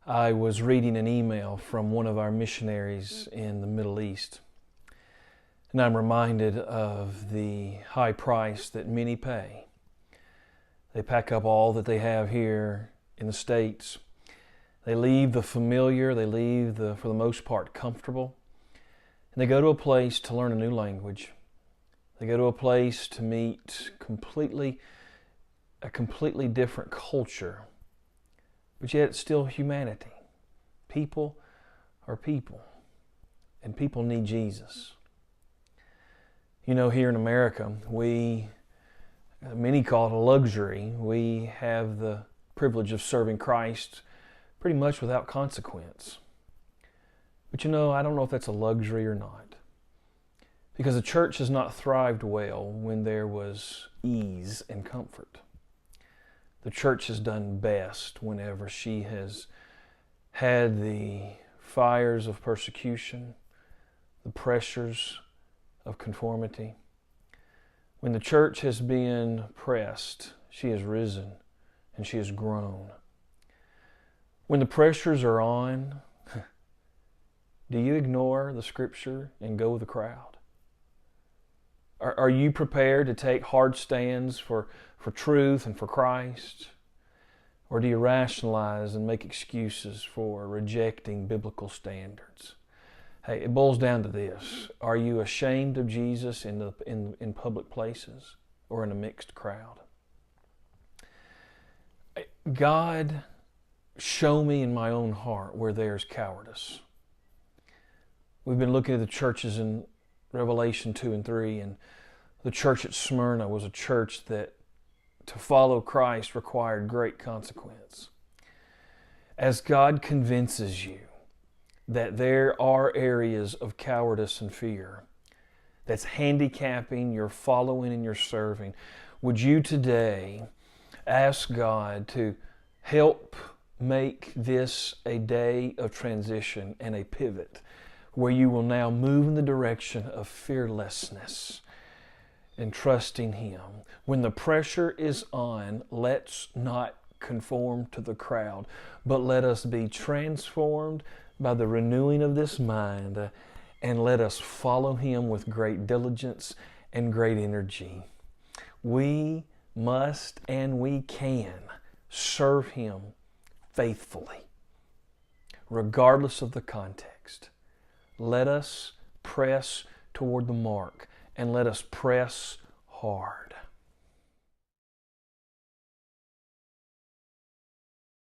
I was reading an email from one of our missionaries in the Middle East, and I'm reminded of the high price that many pay. They pack up all that they have here in the States. They leave the familiar, they leave the, for the most part, comfortable, and they go to a place to learn a new language. They go to a place to meet a completely different culture, but yet it's still humanity. People are people, and people need Jesus. You know, here in America, many call it a luxury. We have the privilege of serving Christ pretty much without consequence. But you know, I don't know if that's a luxury or not. Because the church has not thrived well when there was ease and comfort. The church has done best whenever she has had the fires of persecution, the pressures of conformity. When the church has been pressed, she has risen and she has grown. When the pressures are on, do you ignore the Scripture and go with the crowd? Are you prepared to take hard stands for truth and for Christ? Or do you rationalize and make excuses for rejecting biblical standards? Hey, it boils down to this. Are you ashamed of Jesus in public places or in a mixed crowd? God, show me in my own heart where there's cowardice. We've been looking at the churches in Revelation 2 and 3, and the church at Smyrna was a church that to follow Christ required great consequence. As God convinces you that there are areas of cowardice and fear that's handicapping your following and your serving, would you today ask God to help make this a day of transition and a pivot where you will now move in the direction of fearlessness and trusting Him. When the pressure is on, let's not conform to the crowd, but let us be transformed by the renewing of this mind, and let us follow Him with great diligence and great energy. We must and we can serve Him faithfully, regardless of the context. Let us press toward the mark, and let us press hard.